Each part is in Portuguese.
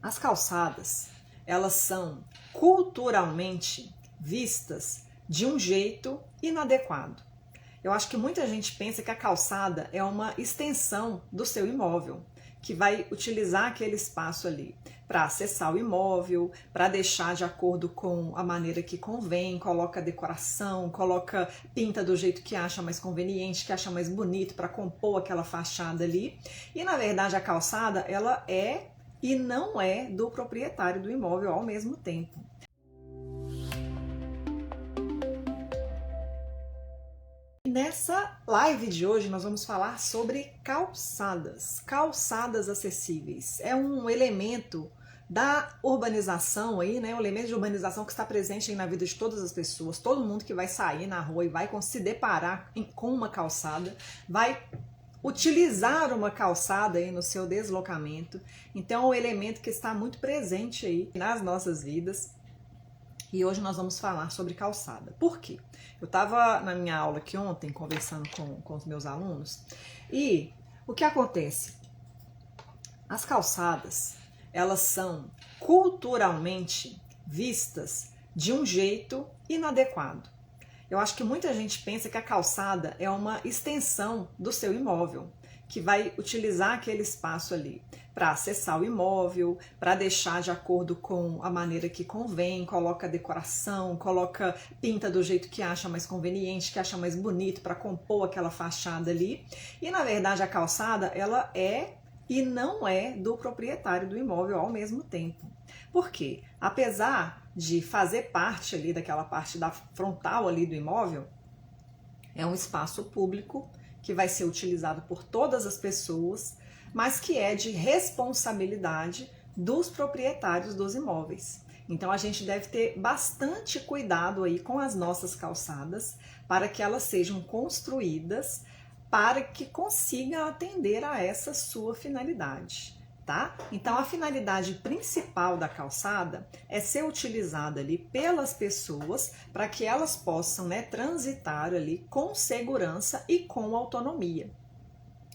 As calçadas, elas são culturalmente vistas de um jeito inadequado. Eu acho que muita gente pensa que a calçada é uma extensão do seu imóvel, que vai utilizar aquele espaço ali para acessar o imóvel, para deixar de acordo com a maneira que convém, coloca decoração, pinta do jeito que acha mais conveniente, que acha mais bonito para compor aquela fachada ali. E na verdade a calçada, ela é e não é do proprietário do imóvel ao mesmo tempo. Nessa live de hoje nós vamos falar sobre calçadas, calçadas acessíveis. É um elemento da urbanização aí, né? Um elemento de urbanização que está presente aí na vida de todas as pessoas. Todo mundo que vai sair na rua e vai se deparar com uma calçada, vai utilizar uma calçada aí no seu deslocamento. Então é um elemento que está muito presente aí nas nossas vidas. E hoje nós vamos falar sobre calçada. Por quê? Eu estava na minha aula aqui ontem, conversando com os meus alunos, e o que acontece? As calçadas, elas são culturalmente vistas de um jeito inadequado. Eu acho que muita gente pensa que a calçada é uma extensão do seu imóvel, que vai utilizar aquele espaço ali para acessar o imóvel, para deixar de acordo com a maneira que convém, coloca decoração, pinta do jeito que acha mais conveniente, que acha mais bonito para compor aquela fachada ali. E na verdade a calçada, ela é e não é do proprietário do imóvel ao mesmo tempo. Por quê? Apesar de fazer parte ali daquela parte da frontal ali do imóvel, é um espaço público que vai ser utilizado por todas as pessoas, mas que é de responsabilidade dos proprietários dos imóveis. Então a gente deve ter bastante cuidado aí com as nossas calçadas para que elas sejam construídas para que consigam atender a essa sua finalidade, tá? Então a finalidade principal da calçada é ser utilizada ali pelas pessoas para que elas possam, né, transitar ali com segurança e com autonomia.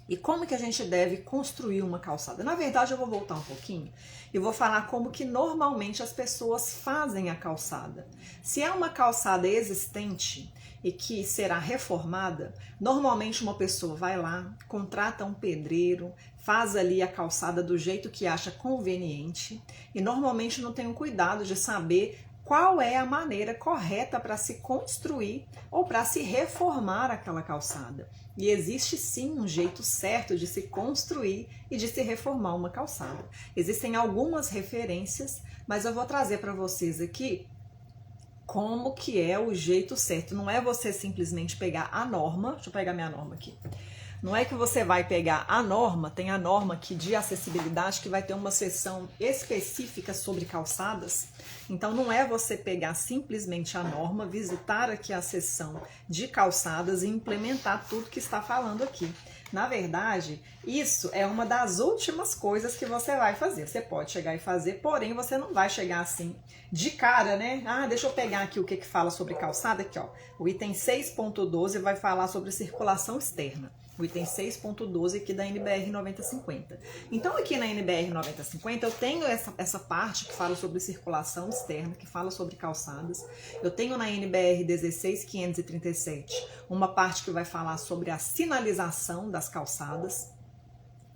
E como que a gente deve construir uma calçada? Na verdade, eu vou voltar um pouquinho e vou falar como que normalmente as pessoas fazem a calçada. Se é uma calçada existente e que será reformada, normalmente uma pessoa vai lá, contrata um pedreiro, faz ali a calçada do jeito que acha conveniente e normalmente não tem o cuidado de saber qual é a maneira correta para se construir ou para se reformar aquela calçada. E existe sim um jeito certo de se construir e de se reformar uma calçada. Existem algumas referências, mas eu vou trazer para vocês aqui como que é o jeito certo. Não é você simplesmente pegar a norma, deixa eu pegar minha norma aqui. Não é que você vai pegar a norma, tem a norma aqui de acessibilidade que vai ter uma seção específica sobre calçadas. Então não é você pegar simplesmente a norma, visitar aqui a seção de calçadas e implementar tudo que está falando aqui. Na verdade, isso é uma das últimas coisas que você vai fazer. Você pode chegar e fazer, porém você não vai chegar assim de cara, né? Ah, deixa eu pegar aqui o que fala sobre calçada aqui, ó. O item 6.12 vai falar sobre circulação externa. O item 6.12 aqui da NBR 9050. Então aqui na NBR 9050 eu tenho essa parte que fala sobre circulação externa, que fala sobre calçadas. Eu tenho na NBR 16537 uma parte que vai falar sobre a sinalização das calçadas,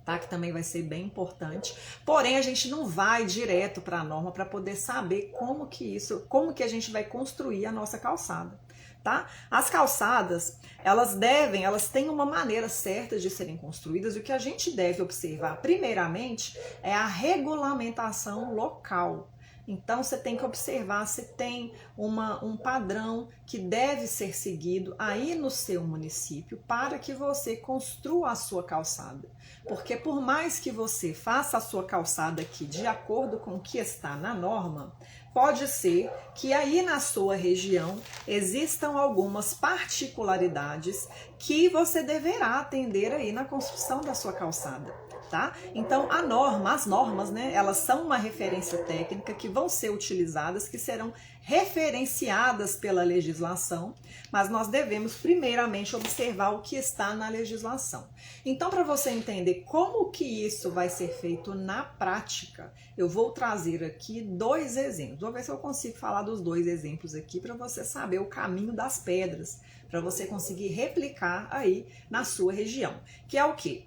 tá? Que também vai ser bem importante. Porém, a gente não vai direto para a norma para poder saber como que a gente vai construir a nossa calçada. Tá? As calçadas, elas têm uma maneira certa de serem construídas. E o que a gente deve observar, primeiramente, é a regulamentação local. Então, você tem que observar se tem um padrão que deve ser seguido aí no seu município para que você construa a sua calçada. Porque por mais que você faça a sua calçada aqui de acordo com o que está na norma, pode ser que aí na sua região existam algumas particularidades que você deverá atender aí na construção da sua calçada. tá? Então as normas, né, elas são uma referência técnica que vão ser utilizadas, que serão referenciadas pela legislação, mas nós devemos primeiramente observar o que está na legislação. Então, para você entender como que isso vai ser feito na prática, eu vou trazer aqui 2 exemplos. Vou ver se eu consigo falar dos 2 exemplos aqui para você saber o caminho das pedras, para você conseguir replicar aí na sua região. Que é o quê?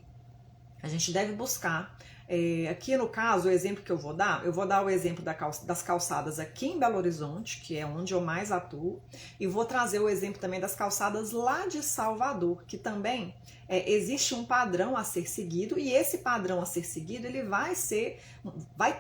A gente deve buscar, aqui no caso, o exemplo que eu vou dar o exemplo das calçadas aqui em Belo Horizonte, que é onde eu mais atuo, e vou trazer o exemplo também das calçadas lá de Salvador, que também existe um padrão a ser seguido, e esse padrão a ser seguido, ele vai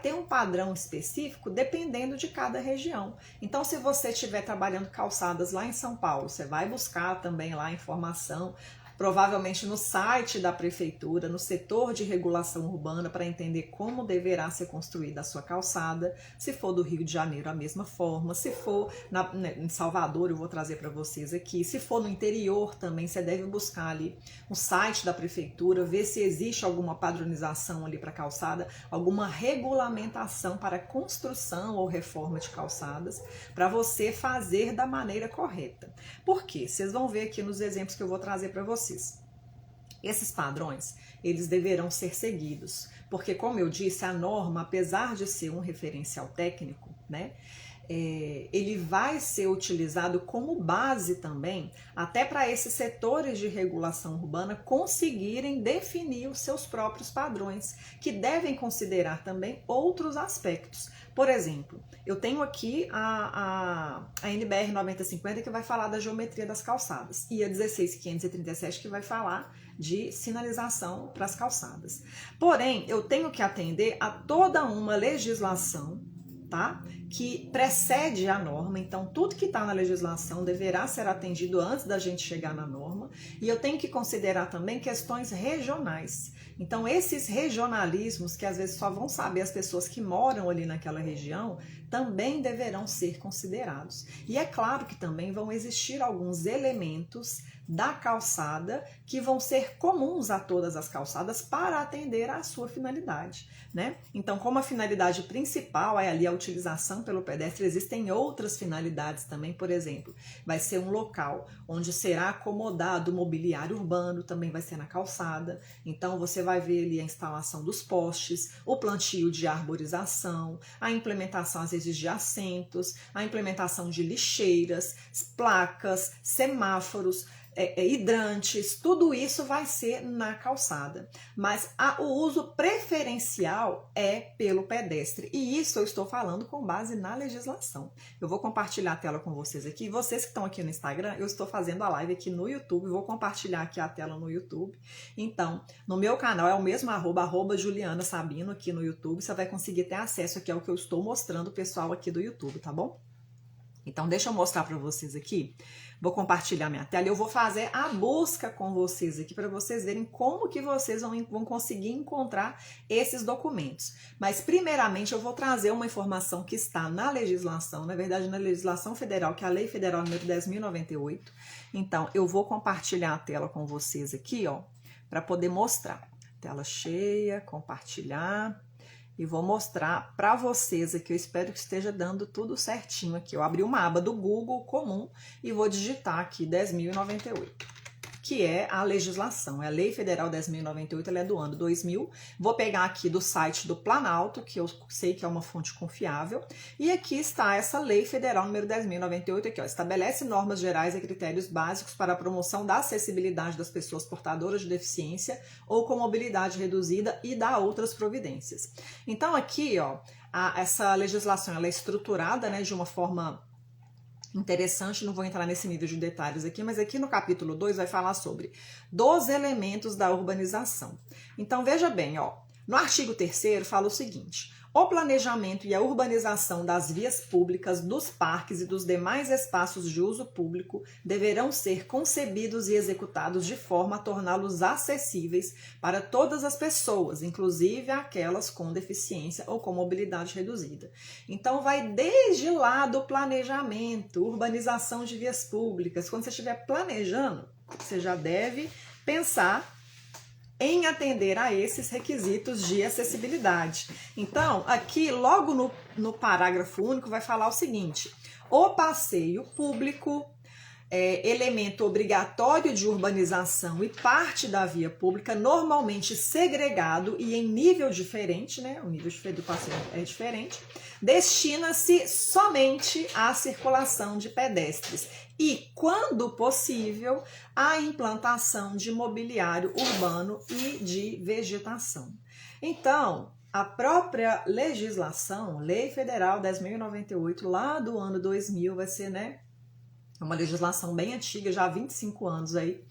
ter um padrão específico dependendo de cada região. Então, se você estiver trabalhando calçadas lá em São Paulo, você vai buscar também lá informação, provavelmente no site da prefeitura, no setor de regulação urbana, para entender como deverá ser construída a sua calçada. Se for do Rio de Janeiro, a mesma forma. Se for em Salvador, eu vou trazer para vocês aqui. Se for no interior também, você deve buscar ali no site da prefeitura, ver se existe alguma padronização ali para calçada, alguma regulamentação para construção ou reforma de calçadas, para você fazer da maneira correta. Por quê? Vocês vão ver aqui nos exemplos que eu vou trazer para vocês. Esses padrões, eles deverão ser seguidos, porque, como eu disse, a norma, apesar de ser um referencial técnico, né, ele vai ser utilizado como base também, até para esses setores de regulação urbana conseguirem definir os seus próprios padrões, que devem considerar também outros aspectos. Por exemplo, eu tenho aqui a NBR 9050 que vai falar da geometria das calçadas e a 16537 que vai falar de sinalização para as calçadas. Porém, eu tenho que atender a toda uma legislação, tá? Que precede a norma, então tudo que está na legislação deverá ser atendido antes da gente chegar na norma, e eu tenho que considerar também questões regionais. Então esses regionalismos, que às vezes só vão saber as pessoas que moram ali naquela região, também deverão ser considerados. E é claro que também vão existir alguns elementos da calçada que vão ser comuns a todas as calçadas para atender à sua finalidade, né? Então, como a finalidade principal é ali a utilização pelo pedestre, existem outras finalidades também. Por exemplo, vai ser um local onde será acomodado o mobiliário urbano, também vai ser na calçada. Então, você vai ver ali a instalação dos postes, o plantio de arborização, a implementação às vezes de assentos, a implementação de lixeiras, placas, semáforos, hidrantes, tudo isso vai ser na calçada, mas o uso preferencial é pelo pedestre, e isso eu estou falando com base na legislação. Eu vou compartilhar a tela com vocês aqui. Vocês que estão aqui no Instagram, eu estou fazendo a live aqui no YouTube, vou compartilhar aqui a tela no YouTube. Então, no meu canal é o mesmo @, Juliana Sabino aqui no YouTube, você vai conseguir ter acesso aqui ao que eu estou mostrando o pessoal aqui do YouTube, tá bom? Então, deixa eu mostrar para vocês aqui. Vou compartilhar minha tela e eu vou fazer a busca com vocês aqui para vocês verem como que vocês vão conseguir encontrar esses documentos. Mas, primeiramente, eu vou trazer uma informação que está na legislação, na verdade, na legislação federal, que é a Lei Federal número 10.098. Então, eu vou compartilhar a tela com vocês aqui, ó, para poder mostrar. Tela cheia, compartilhar. E vou mostrar para vocês aqui, eu espero que esteja dando tudo certinho aqui. Eu abri uma aba do Google comum e vou digitar aqui 10.098, que é a legislação, é a Lei Federal 10.098, ela é do ano 2000. Vou pegar aqui do site do Planalto, que eu sei que é uma fonte confiável, e aqui está essa Lei Federal número 10.098, aqui, ó, estabelece normas gerais e critérios básicos para a promoção da acessibilidade das pessoas portadoras de deficiência ou com mobilidade reduzida e dá outras providências. Então aqui, ó, essa legislação ela é estruturada, né, de uma forma interessante, não vou entrar nesse nível de detalhes aqui, mas aqui no capítulo 2 vai falar sobre dos elementos da urbanização. Então veja bem, ó, no artigo 3º fala o seguinte: o planejamento e a urbanização das vias públicas, dos parques e dos demais espaços de uso público deverão ser concebidos e executados de forma a torná-los acessíveis para todas as pessoas, inclusive aquelas com deficiência ou com mobilidade reduzida. Então vai desde lá do planejamento, urbanização de vias públicas. Quando você estiver planejando, você já deve pensar em atender a esses requisitos de acessibilidade. Então, aqui, logo no parágrafo único, vai falar o seguinte: o passeio público, elemento obrigatório de urbanização e parte da via pública, normalmente segregado e em nível diferente, né? O nível do passeio é diferente, destina-se somente à circulação de pedestres e, quando possível, à implantação de mobiliário urbano e de vegetação. Então, a própria legislação, Lei Federal 10.098, lá do ano 2000, vai ser, né? É uma legislação bem antiga, já há 25 anos aí,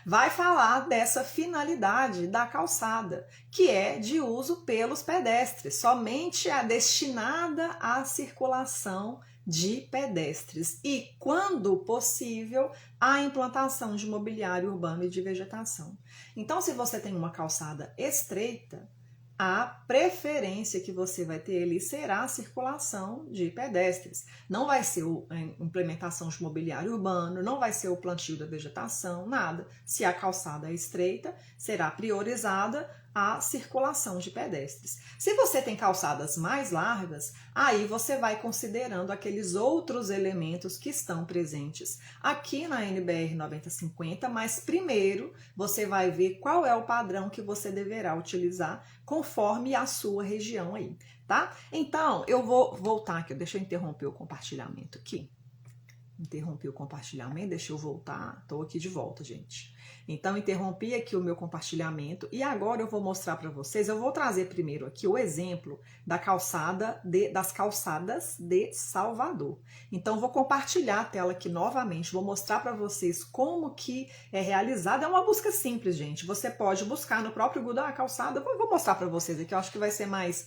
vai falar dessa finalidade da calçada, que é de uso pelos pedestres, somente a destinada à circulação de pedestres e, quando possível, a implantação de mobiliário urbano e de vegetação. Então, se você tem uma calçada estreita, a preferência que você vai ter ali será a circulação de pedestres. Não vai ser a implementação de mobiliário urbano, não vai ser o plantio da vegetação, nada. Se a calçada é estreita, será priorizada a circulação de pedestres. Se você tem calçadas mais largas, aí você vai considerando aqueles outros elementos que estão presentes aqui na NBR 9050, mas primeiro você vai ver qual é o padrão que você deverá utilizar conforme a sua região aí, tá? Então, eu vou voltar aqui, deixa eu interromper o compartilhamento aqui. Interrompi o compartilhamento, deixa eu voltar, estou aqui de volta, gente. Então, interrompi aqui o meu compartilhamento e agora eu vou mostrar para vocês, eu vou trazer primeiro aqui o exemplo das calçadas de Salvador. Então, vou compartilhar a tela aqui novamente, vou mostrar para vocês como que é realizada. É uma busca simples, gente. Você pode buscar no próprio Google a calçada, vou mostrar para vocês aqui, eu acho que vai ser mais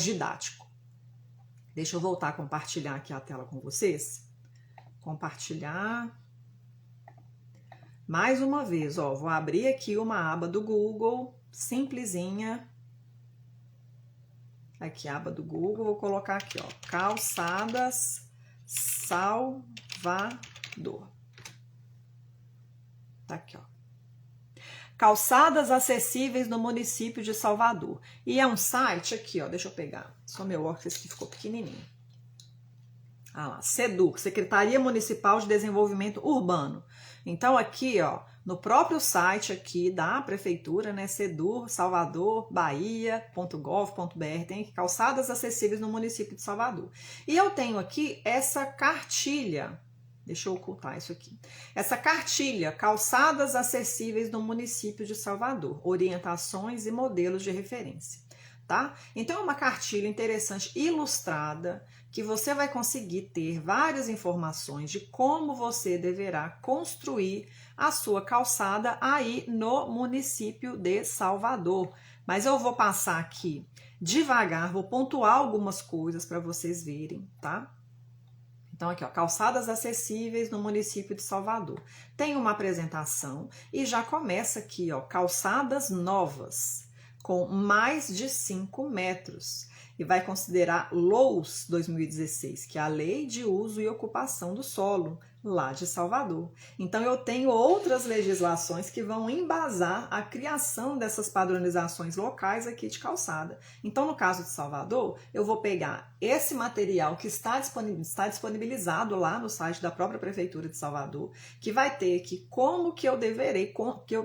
didático. Deixa eu voltar a compartilhar aqui a tela com vocês. Compartilhar. Mais uma vez, ó, vou abrir aqui uma aba do Google, simplesinha. Aqui a aba do Google, vou colocar aqui, ó, calçadas Salvador. Tá aqui, ó. Calçadas acessíveis no município de Salvador. E é um site aqui, ó, deixa eu pegar. Só meu óculos esse aqui ficou pequenininho. Ah lá, SEDUR, Secretaria Municipal de Desenvolvimento Urbano. Então aqui, ó, no próprio site aqui da prefeitura, né, SEDUR, Salvador, Bahia.gov.br, tem aqui calçadas acessíveis no município de Salvador. E eu tenho aqui essa cartilha, deixa eu ocultar isso aqui, essa cartilha, calçadas acessíveis no município de Salvador, orientações e modelos de referência. Tá? Então é uma cartilha interessante, ilustrada, que você vai conseguir ter várias informações de como você deverá construir a sua calçada aí no município de Salvador. Mas eu vou passar aqui devagar, vou pontuar algumas coisas para vocês verem, tá? Então aqui, ó, calçadas acessíveis no município de Salvador. Tem uma apresentação e já começa aqui, ó, calçadas novas, com mais de 5 metros, e vai considerar LOUS 2016, que é a Lei de Uso e Ocupação do Solo, lá de Salvador. Então eu tenho outras legislações que vão embasar a criação dessas padronizações locais aqui de calçada. Então no caso de Salvador, eu vou pegar esse material que está disponibilizado lá no site da própria Prefeitura de Salvador, que vai ter aqui como que eu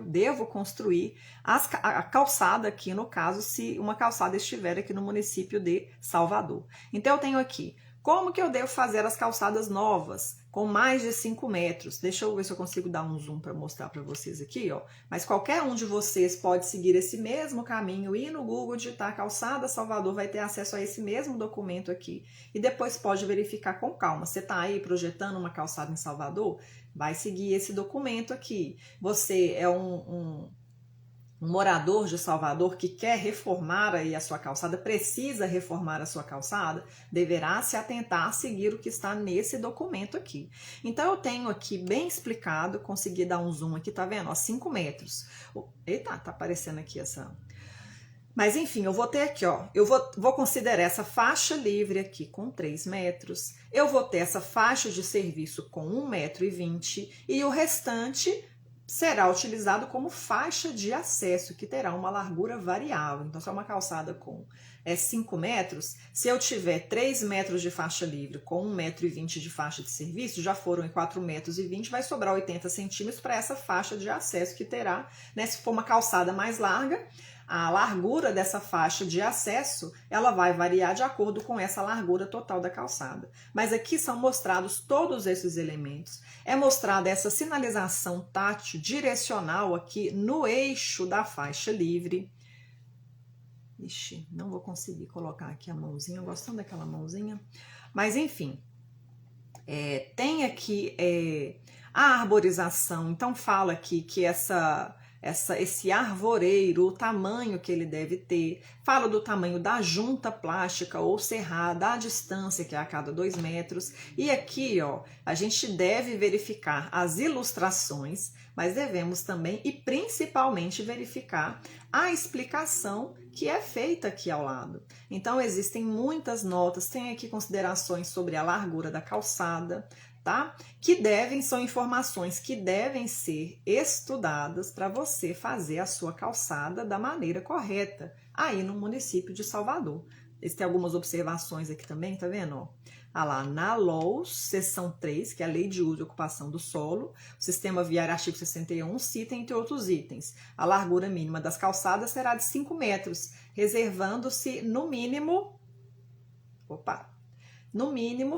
devo construir a calçada aqui, no caso, se uma calçada estiver aqui no município de Salvador. Então eu tenho aqui como que eu devo fazer as calçadas novas, com mais de 5 metros. Deixa eu ver se eu consigo dar um zoom para mostrar para vocês aqui, ó. Mas qualquer um de vocês pode seguir esse mesmo caminho, ir no Google, digitar Calçada Salvador, vai ter acesso a esse mesmo documento aqui. E depois pode verificar com calma. Você está aí projetando uma calçada em Salvador? Vai seguir esse documento aqui. Você é um morador de Salvador que quer reformar aí a sua calçada, precisa reformar a sua calçada, deverá se atentar a seguir o que está nesse documento aqui. Então eu tenho aqui bem explicado, consegui dar um zoom aqui, tá vendo? Ó, 5 metros. Eita, tá aparecendo aqui essa... Mas enfim, eu vou ter aqui, ó, eu vou considerar essa faixa livre aqui com 3 metros, eu vou ter essa faixa de serviço com 1,20 m e o restante será utilizado como faixa de acesso, que terá uma largura variável. Então, se é uma calçada com 5 metros, se eu tiver 3 metros de faixa livre com 1,20 m de faixa de serviço, já foram em 4,20 m, vai sobrar 80 centímetros para essa faixa de acesso que terá, né? Se for uma calçada mais larga, a largura dessa faixa de acesso, ela vai variar de acordo com essa largura total da calçada. Mas aqui são mostrados todos esses elementos. É mostrada essa sinalização tátil direcional aqui no eixo da faixa livre. Ixi, não vou conseguir colocar aqui a mãozinha, gostando daquela mãozinha. Mas, enfim, tem aqui a arborização. Então, fala aqui que esse arvoreiro, o tamanho que ele deve ter, fala do tamanho da junta plástica ou serrada, a distância que é a cada 2 metros. E aqui, ó, a gente deve verificar as ilustrações, mas devemos também e principalmente verificar a explicação que é feita aqui ao lado. Então, existem muitas notas, tem aqui considerações sobre a largura da calçada, tá? São informações que devem ser estudadas para você fazer a sua calçada da maneira correta, aí no município de Salvador. Tem algumas observações aqui também, tá vendo? Ó, lá, na LOUS, seção 3, que é a Lei de Uso e Ocupação do Solo, o Sistema Viário, artigo 61, cita, entre outros itens, a largura mínima das calçadas será de 5 metros, reservando-se no mínimo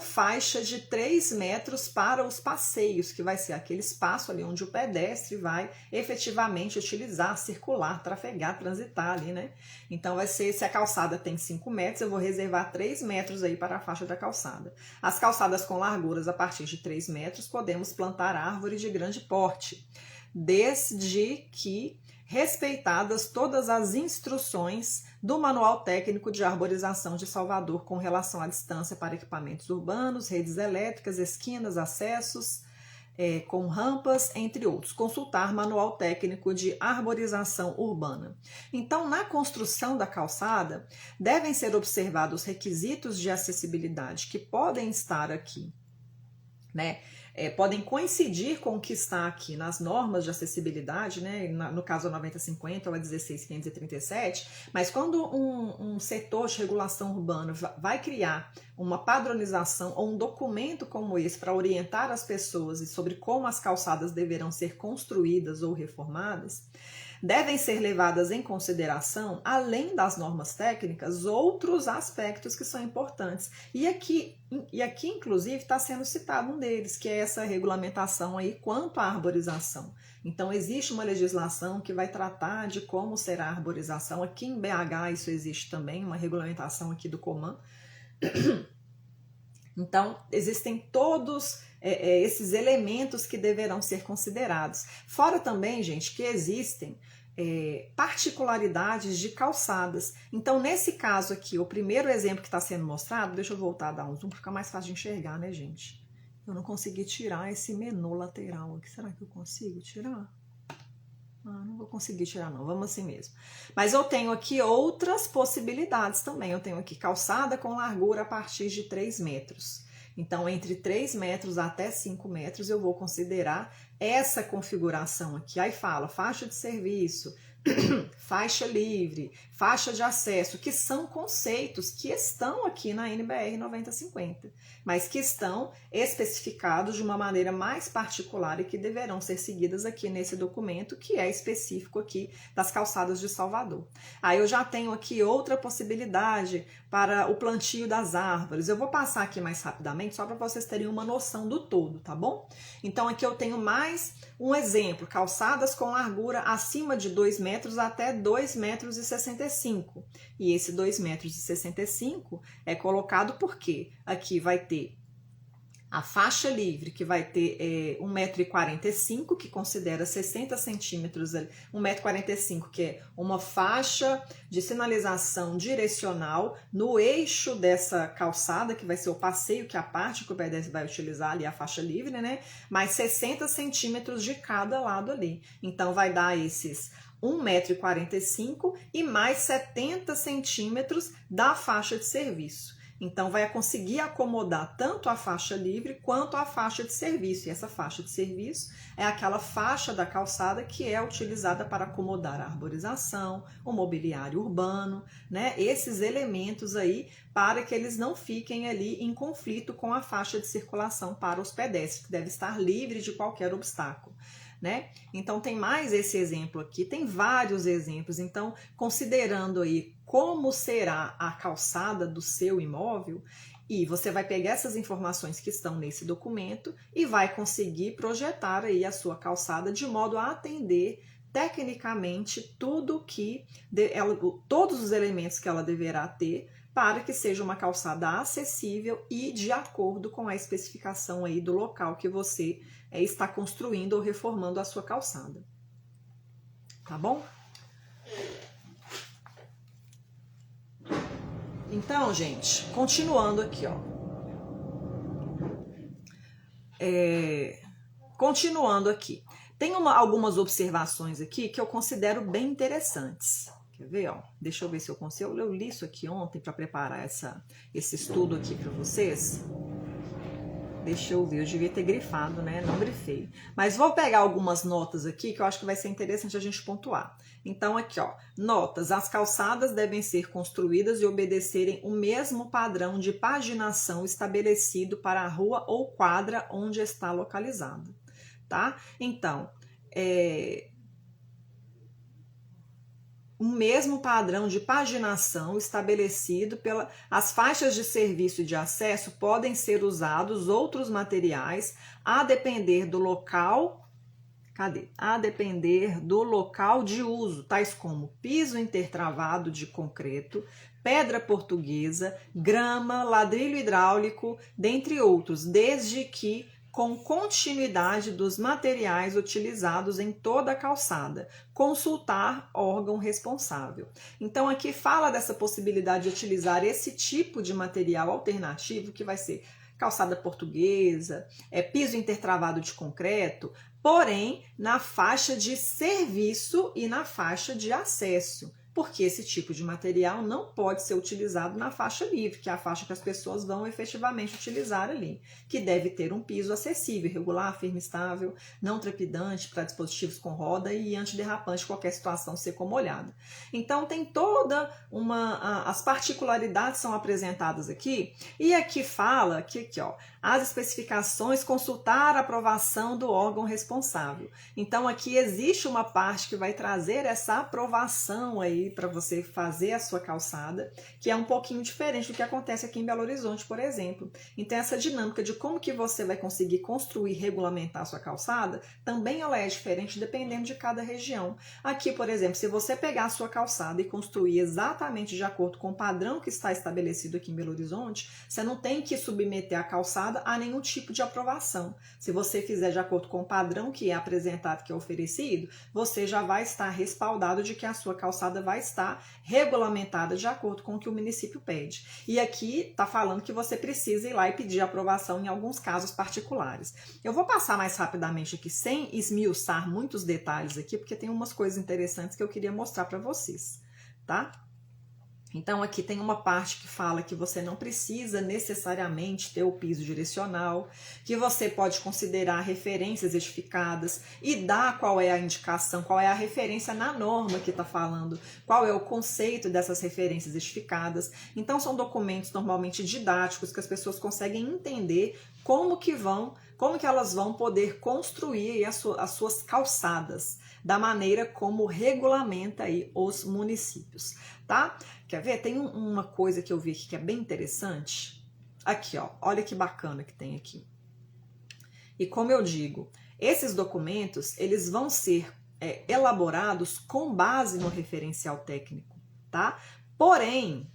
faixa de 3 metros para os passeios, que vai ser aquele espaço ali onde o pedestre vai efetivamente utilizar, circular, trafegar, transitar ali, né? Então vai ser, se a calçada tem 5 metros, eu vou reservar 3 metros aí para a faixa da calçada. As calçadas com larguras a partir de 3 metros, podemos plantar árvore de grande porte, desde que respeitadas todas as instruções do Manual Técnico de Arborização de Salvador com relação à distância para equipamentos urbanos, redes elétricas, esquinas, acessos com rampas, entre outros. Consultar Manual Técnico de Arborização Urbana. Então, na construção da calçada, devem ser observados requisitos de acessibilidade que podem estar aqui, né? Podem coincidir com o que está aqui nas normas de acessibilidade, né? No caso a 9050 ou a 16537, mas quando um setor de regulação urbana vai criar uma padronização ou um documento como esse para orientar as pessoas sobre como as calçadas deverão ser construídas ou reformadas, devem ser levadas em consideração, além das normas técnicas, outros aspectos que são importantes. E aqui inclusive, está sendo citado um deles, que é essa regulamentação aí quanto à arborização. Então, existe uma legislação que vai tratar de como será a arborização. Aqui em BH isso existe também, uma regulamentação aqui do Coman. Então, existem todos esses elementos que deverão ser considerados. Fora também, gente, que existem particularidades de calçadas. Então, nesse caso aqui, o primeiro exemplo que está sendo mostrado, deixa eu voltar a dar um zoom para ficar mais fácil de enxergar, né, gente? Eu não consegui tirar esse menu lateral aqui. Será que eu consigo tirar? Não vou conseguir tirar não, vamos assim mesmo. Mas eu tenho aqui outras possibilidades também. Eu tenho aqui calçada com largura a partir de 3 metros. Então, entre 3 metros até 5 metros, eu vou considerar essa configuração aqui. Aí fala faixa de serviço, faixa livre, faixa de acesso, que são conceitos que estão aqui na NBR 9050, mas que estão especificados de uma maneira mais particular e que deverão ser seguidas aqui nesse documento, que é específico aqui das calçadas de Salvador. Aí eu já tenho aqui outra possibilidade para o plantio das árvores. Eu vou passar aqui mais rapidamente, só para vocês terem uma noção do todo, tá bom? Então aqui eu tenho mais um exemplo, calçadas com largura acima de 2 metros até 2,65 metros. E esse 2,65 metros é colocado porque aqui vai ter a faixa livre, que vai ter 1,45 m, que considera 60 centímetros, 1,45 m, que é uma faixa de sinalização direcional no eixo dessa calçada, que vai ser o passeio, que é a parte que o pedestre vai utilizar ali, a faixa livre, né? Mais 60 centímetros de cada lado ali. Então, vai dar esses 1,45 m e mais 70 centímetros da faixa de serviço. Então, vai conseguir acomodar tanto a faixa livre quanto a faixa de serviço. E essa faixa de serviço é aquela faixa da calçada que é utilizada para acomodar a arborização, o mobiliário urbano, né? Esses elementos aí para que eles não fiquem ali em conflito com a faixa de circulação para os pedestres, que deve estar livre de qualquer obstáculo. Né? Então tem mais esse exemplo aqui, tem vários exemplos. Então, considerando aí como será a calçada do seu imóvel, e você vai pegar essas informações que estão nesse documento e vai conseguir projetar aí a sua calçada de modo a atender tecnicamente todos os elementos que ela deverá ter para que seja uma calçada acessível e de acordo com a especificação aí do local que você está construindo ou reformando a sua calçada. Tá bom? Então, gente, continuando aqui, ó. Continuando aqui. Tem algumas observações aqui que eu considero bem interessantes. Quer ver, ó? Deixa eu ver se eu consigo. Eu li isso aqui ontem para preparar esse estudo aqui para vocês. Deixa eu ver, eu devia ter grifado, né? Não grifei. Mas vou pegar algumas notas aqui que eu acho que vai ser interessante a gente pontuar. Então, aqui, ó, notas. As calçadas devem ser construídas e obedecerem o mesmo padrão de paginação estabelecido para a rua ou quadra onde está localizada, tá? Então, o mesmo padrão de paginação estabelecido as faixas de serviço e de acesso podem ser usados outros materiais a depender do local, a depender do local de uso, tais como piso intertravado de concreto, pedra portuguesa, grama, ladrilho hidráulico, dentre outros, desde que com continuidade dos materiais utilizados em toda a calçada, consultar órgão responsável. Então aqui fala dessa possibilidade de utilizar esse tipo de material alternativo, que vai ser calçada portuguesa, piso intertravado de concreto, porém na faixa de serviço e na faixa de acesso, porque esse tipo de material não pode ser utilizado na faixa livre, que é a faixa que as pessoas vão efetivamente utilizar ali, que deve ter um piso acessível, regular, firme, estável, não trepidante para dispositivos com roda e antiderrapante em qualquer situação seca ou molhada. Então tem toda as particularidades são apresentadas aqui, e aqui fala que aqui, ó, as especificações, consultar a aprovação do órgão responsável. Então aqui existe uma parte que vai trazer essa aprovação aí para você fazer a sua calçada, que é um pouquinho diferente do que acontece aqui em Belo Horizonte, por exemplo. Então essa dinâmica de como que você vai conseguir construir e regulamentar a sua calçada, também ela é diferente dependendo de cada região. Aqui, por exemplo, se você pegar a sua calçada e construir exatamente de acordo com o padrão que está estabelecido aqui em Belo Horizonte, você não tem que submeter a calçada a nenhum tipo de aprovação. Se você fizer de acordo com o padrão que é apresentado, que é oferecido, você já vai estar respaldado de que a sua calçada vai estar regulamentada de acordo com o que o município pede. E aqui está falando que você precisa ir lá e pedir aprovação em alguns casos particulares. Eu vou passar mais rapidamente aqui, sem esmiuçar muitos detalhes aqui, porque tem umas coisas interessantes que eu queria mostrar para vocês, tá? Então aqui tem uma parte que fala que você não precisa necessariamente ter o piso direcional, que você pode considerar referências edificadas e dar qual é a indicação, qual é a referência na norma que está falando, qual é o conceito dessas referências edificadas. Então são documentos normalmente didáticos que as pessoas conseguem entender como que elas vão poder construir as suas calçadas, da maneira como regulamenta aí os municípios, tá? Quer ver? Tem uma coisa que eu vi aqui que é bem interessante. Aqui, ó, olha que bacana que tem aqui. E como eu digo, esses documentos, eles vão ser elaborados com base no referencial técnico, tá? Porém,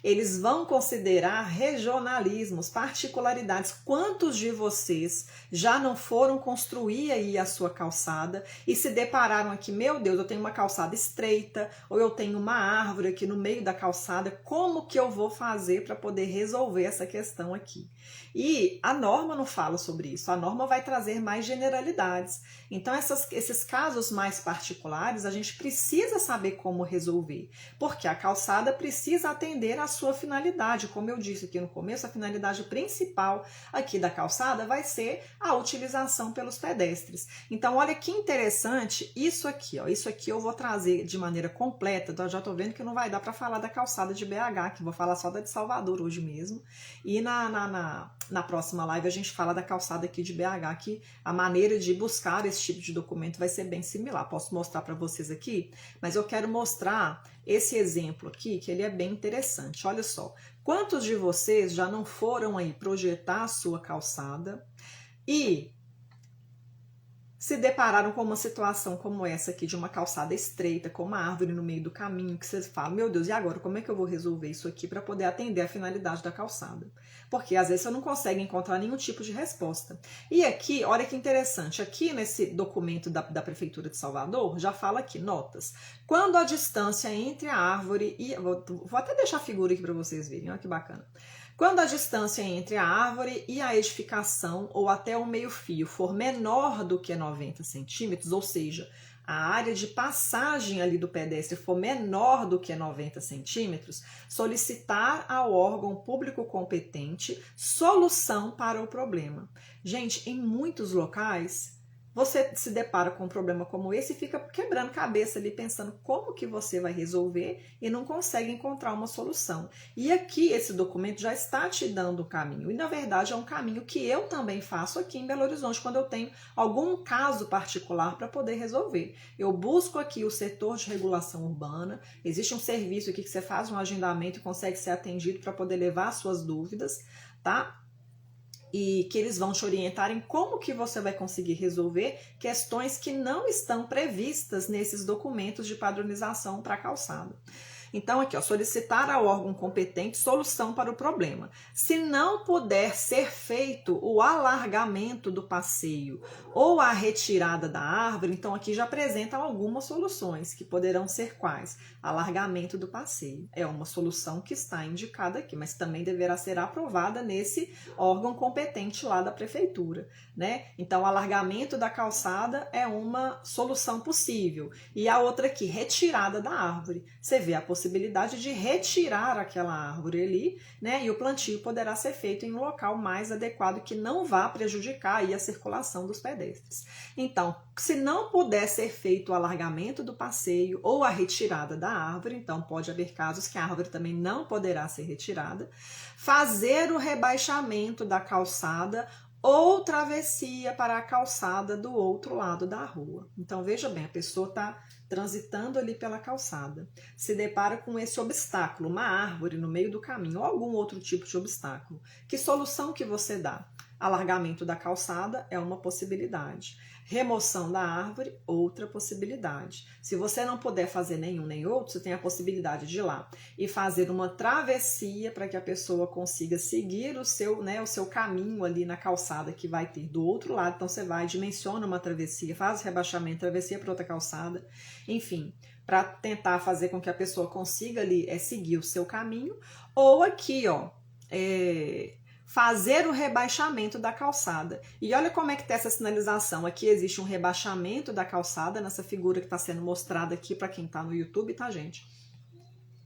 eles vão considerar regionalismos, particularidades. Quantos de vocês já não foram construir aí a sua calçada e se depararam aqui, meu Deus, eu tenho uma calçada estreita, ou eu tenho uma árvore aqui no meio da calçada, como que eu vou fazer para poder resolver essa questão aqui? E a norma não fala sobre isso, a norma vai trazer mais generalidades. Então esses casos mais particulares, a gente precisa saber como resolver, porque a calçada precisa atender a sua finalidade. Como eu disse aqui no começo, a finalidade principal aqui da calçada vai ser a utilização pelos pedestres. Então, olha que interessante isso aqui, ó. Isso aqui eu vou trazer de maneira completa. Então, eu já tô vendo que não vai dar para falar da calçada de BH, que vou falar só da de Salvador hoje mesmo. E na próxima live a gente fala da calçada aqui de BH, que a maneira de buscar esse tipo de documento vai ser bem similar. Posso mostrar para vocês aqui, mas eu quero mostrar esse exemplo aqui, que ele é bem interessante. Olha só, quantos de vocês já não foram aí projetar a sua calçada e se depararam com uma situação como essa aqui, de uma calçada estreita, com uma árvore no meio do caminho, que vocês falam, meu Deus, e agora, como é que eu vou resolver isso aqui para poder atender a finalidade da calçada? Porque às vezes você não consegue encontrar nenhum tipo de resposta. E aqui, olha que interessante, aqui nesse documento da Prefeitura de Salvador, já fala aqui, notas, quando a distância entre a árvore e... Vou até deixar a figura aqui para vocês verem, olha que bacana. Quando a distância entre a árvore e a edificação ou até o meio-fio for menor do que 90 centímetros, ou seja, a área de passagem ali do pedestre for menor do que 90 centímetros, solicitar ao órgão público competente solução para o problema. Gente, em muitos locais, você se depara com um problema como esse e fica quebrando cabeça ali, pensando como que você vai resolver e não consegue encontrar uma solução. E aqui esse documento já está te dando o caminho. E na verdade é um caminho que eu também faço aqui em Belo Horizonte, quando eu tenho algum caso particular para poder resolver. Eu busco aqui o setor de regulação urbana, existe um serviço aqui que você faz um agendamento e consegue ser atendido para poder levar as suas dúvidas, tá? E que eles vão te orientar em como que você vai conseguir resolver questões que não estão previstas nesses documentos de padronização para calçada. Então, aqui, ó, solicitar ao órgão competente solução para o problema. Se não puder ser feito o alargamento do passeio ou a retirada da árvore, então aqui já apresentam algumas soluções, que poderão ser quais? Alargamento do passeio. É uma solução que está indicada aqui, mas também deverá ser aprovada nesse órgão competente lá da prefeitura, né? Então, alargamento da calçada é uma solução possível. E a outra aqui, retirada da árvore. Você vê a possibilidade de retirar aquela árvore ali, né? E o plantio poderá ser feito em um local mais adequado que não vá prejudicar aí a circulação dos pedestres. Então, se não puder ser feito o alargamento do passeio ou a retirada da árvore, então pode haver casos que a árvore também não poderá ser retirada, fazer o rebaixamento da calçada ou travessia para a calçada do outro lado da rua. Então, veja bem, a pessoa está transitando ali pela calçada, se depara com esse obstáculo, uma árvore no meio do caminho ou algum outro tipo de obstáculo. Que solução que você dá? Alargamento da calçada é uma possibilidade. Remoção da árvore, outra possibilidade. Se você não puder fazer nenhum nem outro, você tem a possibilidade de ir lá e fazer uma travessia para que a pessoa consiga seguir o seu caminho ali na calçada que vai ter do outro lado. Então você vai, dimensiona uma travessia, faz o rebaixamento, travessia para outra calçada, enfim, para tentar fazer com que a pessoa consiga ali seguir o seu caminho. Ou aqui, ó, fazer o rebaixamento da calçada. E olha como é que tem essa sinalização. Aqui existe um rebaixamento da calçada, nessa figura que está sendo mostrada aqui para quem está no YouTube, tá, gente?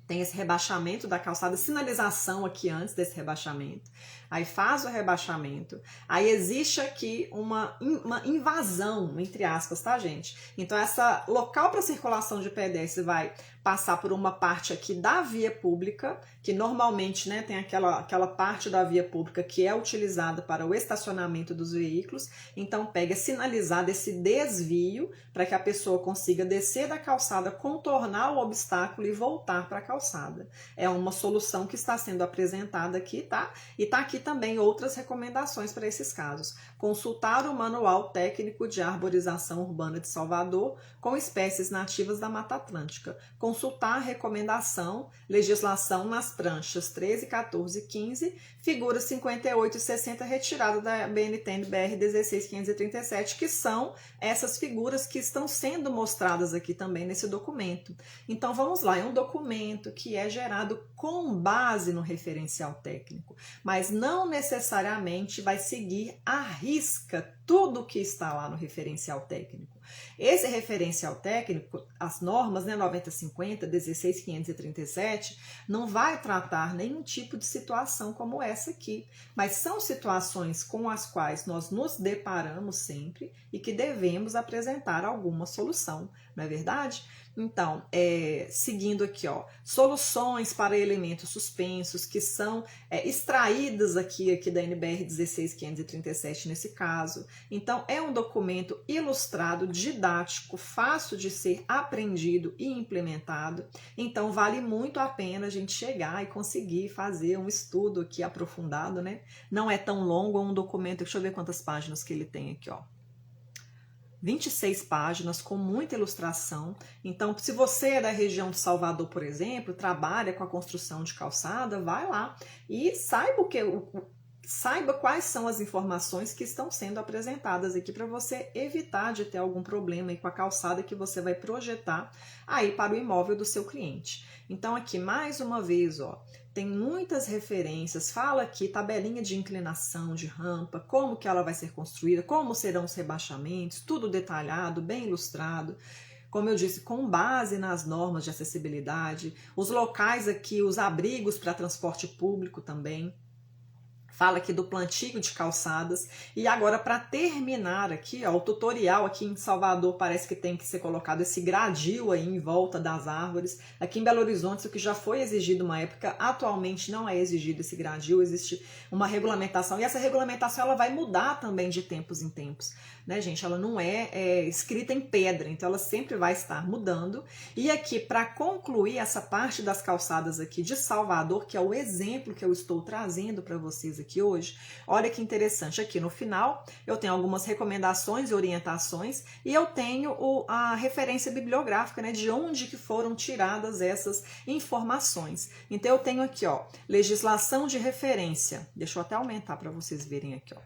Tem esse rebaixamento da calçada, sinalização aqui antes desse rebaixamento. Aí faz o rebaixamento. Aí existe aqui uma invasão, entre aspas, tá, gente? Então, essa local para circulação de pedestre vai passar por uma parte aqui da via pública, que normalmente, né, tem aquela parte da via pública que é utilizada para o estacionamento dos veículos. Então, pega sinalizado esse desvio para que a pessoa consiga descer da calçada, contornar o obstáculo e voltar para a calçada. É uma solução que está sendo apresentada aqui, tá? E tá aqui também outras recomendações para esses casos. Consultar o Manual Técnico de Arborização Urbana de Salvador com espécies nativas da Mata Atlântica. Consultar a recomendação, legislação nas pranchas 13, 14 e 15, figuras 58 e 60 retirada da BNTN BR 16537, que são essas figuras que estão sendo mostradas aqui também nesse documento. Então vamos lá, é um documento que é gerado com base no referencial técnico, mas não necessariamente vai seguir à risca tudo que está lá no referencial técnico. Esse referencial técnico, as normas, né, 9050, 16537, não vai tratar nenhum tipo de situação como essa aqui, mas são situações com as quais nós nos deparamos sempre e que devemos apresentar alguma solução, não é verdade? Então, seguindo aqui, ó, soluções para elementos suspensos que são extraídas aqui da NBR 16537 nesse caso. Então, é um documento ilustrado, didático, fácil de ser aprendido e implementado. Então, vale muito a pena a gente chegar e conseguir fazer um estudo aqui aprofundado, né? Não é tão longo, é um documento, deixa eu ver quantas páginas que ele tem aqui, ó. 26 páginas com muita ilustração. Então, se você é da região de Salvador, por exemplo, trabalha com a construção de calçada, vai lá e saiba quais são as informações que estão sendo apresentadas aqui para você evitar de ter algum problema aí com a calçada que você vai projetar aí para o imóvel do seu cliente. Então, aqui mais uma vez, ó, tem muitas referências, fala aqui tabelinha de inclinação, de rampa, como que ela vai ser construída, como serão os rebaixamentos, tudo detalhado, bem ilustrado. Como eu disse, com base nas normas de acessibilidade, os locais aqui, os abrigos para transporte público também. Fala aqui do plantio de calçadas. E agora, para terminar aqui, ó, o tutorial aqui em Salvador parece que tem que ser colocado esse gradil aí em volta das árvores. Aqui em Belo Horizonte, isso que já foi exigido uma época, atualmente não é exigido esse gradil, existe uma regulamentação. E essa regulamentação ela vai mudar também de tempos em tempos, né, gente? Ela não é escrita em pedra, então ela sempre vai estar mudando. E aqui, para concluir essa parte das calçadas aqui de Salvador, que é o exemplo que eu estou trazendo para vocês aqui hoje, olha que interessante, aqui no final eu tenho algumas recomendações e orientações e eu tenho a referência bibliográfica, né, de onde que foram tiradas essas informações. Então eu tenho aqui, ó, legislação de referência, deixa eu até aumentar para vocês verem aqui, ó.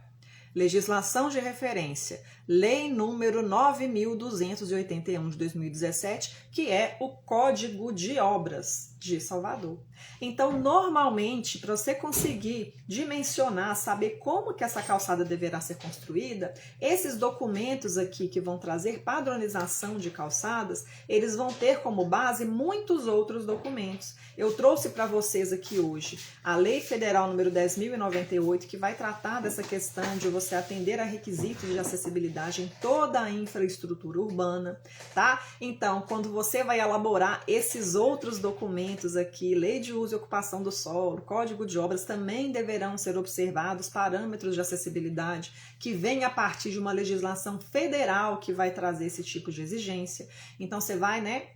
Legislação de referência, Lei número 9.281 de 2017, que é o Código de Obras de Salvador. Então, normalmente, para você conseguir dimensionar, saber como que essa calçada deverá ser construída, esses documentos aqui que vão trazer padronização de calçadas, eles vão ter como base muitos outros documentos. Eu trouxe para vocês aqui hoje a Lei Federal número 10.098, que vai tratar dessa questão de você atender a requisitos de acessibilidade em toda a infraestrutura urbana, tá? Então, quando você vai elaborar esses outros documentos aqui, Lei de Uso e Ocupação do Solo, Código de Obras, também deverão ser observados parâmetros de acessibilidade que vêm a partir de uma legislação federal que vai trazer esse tipo de exigência. Então, você vai, né,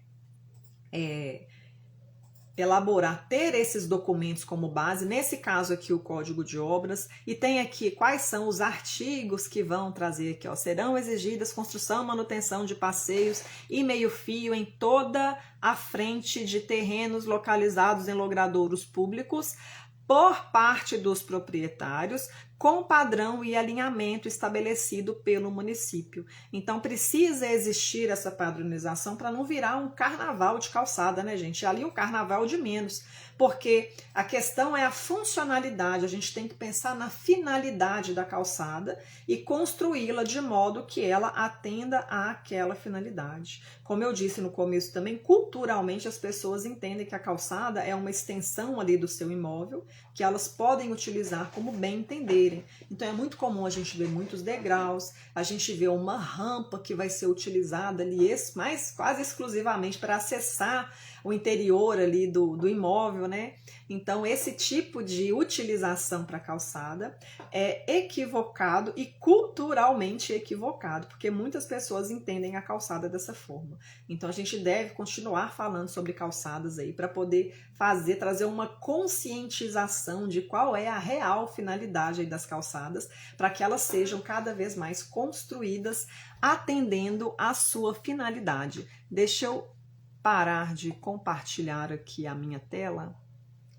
elaborar, ter esses documentos como base, nesse caso aqui o Código de Obras, e tem aqui quais são os artigos que vão trazer aqui, ó, serão exigidas construção, manutenção de passeios e meio-fio em toda a frente de terrenos localizados em logradouros públicos por parte dos proprietários, com padrão e alinhamento estabelecido pelo município. Então, precisa existir essa padronização para não virar um carnaval de calçada, né, gente? Ali o carnaval de menos, porque a questão é a funcionalidade, a gente tem que pensar na finalidade da calçada e construí-la de modo que ela atenda àquela finalidade. Como eu disse no começo também, culturalmente as pessoas entendem que a calçada é uma extensão ali do seu imóvel, que elas podem utilizar como bem entenderem. Então é muito comum a gente ver muitos degraus, a gente vê uma rampa que vai ser utilizada ali mais quase exclusivamente para acessar o interior ali do imóvel, né? Então esse tipo de utilização para calçada é equivocado e culturalmente equivocado, porque muitas pessoas entendem a calçada dessa forma. Então a gente deve continuar falando sobre calçadas aí para poder trazer uma conscientização de qual é a real finalidade aí das calçadas, para que elas sejam cada vez mais construídas atendendo à sua finalidade. Deixa eu parar de compartilhar aqui a minha tela.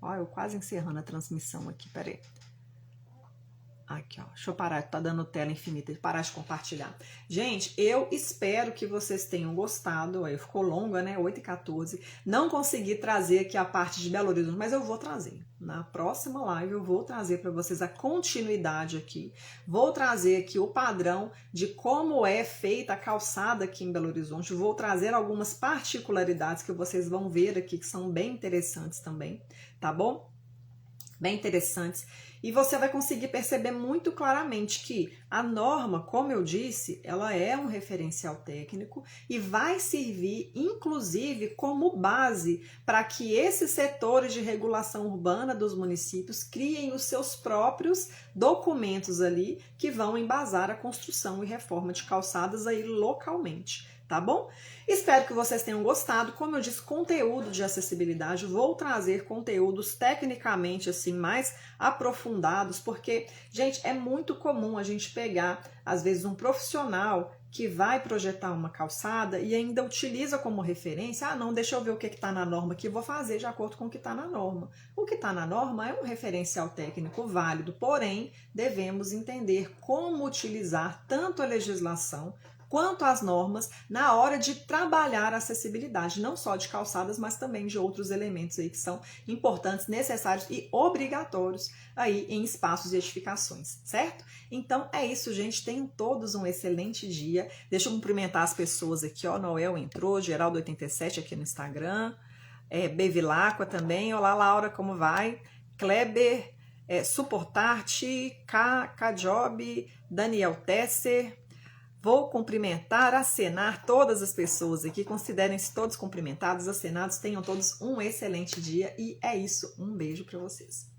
Ó, eu quase encerrando a transmissão aqui, peraí. Aqui, ó, deixa eu parar, tá dando tela infinita, parar de compartilhar. Gente, eu espero que vocês tenham gostado, aí ficou longa, né, 8h14. Não consegui trazer aqui a parte de Belo Horizonte, mas eu vou trazer. Na próxima live eu vou trazer para vocês a continuidade aqui. Vou trazer aqui o padrão de como é feita a calçada aqui em Belo Horizonte. Vou trazer algumas particularidades que vocês vão ver aqui, que são bem interessantes também, tá bom? Bem interessantes. E você vai conseguir perceber muito claramente que a norma, como eu disse, ela é um referencial técnico e vai servir, inclusive, como base para que esses setores de regulação urbana dos municípios criem os seus próprios documentos ali que vão embasar a construção e reforma de calçadas aí localmente. Tá bom? Espero que vocês tenham gostado. Como eu disse, conteúdo de acessibilidade, vou trazer conteúdos tecnicamente assim mais aprofundados, porque, gente, é muito comum a gente pegar, às vezes, um profissional que vai projetar uma calçada e ainda utiliza como referência, ah, não, deixa eu ver o que está na norma aqui, vou fazer de acordo com o que está na norma. O que está na norma é um referencial técnico válido, porém, devemos entender como utilizar tanto a legislação quanto às normas na hora de trabalhar a acessibilidade, não só de calçadas, mas também de outros elementos aí que são importantes, necessários e obrigatórios aí em espaços e edificações, certo? Então é isso, gente. Tenham todos um excelente dia. Deixa eu cumprimentar as pessoas aqui, ó. Noel entrou, Geraldo87 aqui no Instagram, Bevilacqua também. Olá, Laura, como vai? Kleber, Suportarte, K-Job, Daniel Tesser. Vou cumprimentar, acenar todas as pessoas aqui, considerem-se todos cumprimentados, acenados, tenham todos um excelente dia e é isso, um beijo para vocês.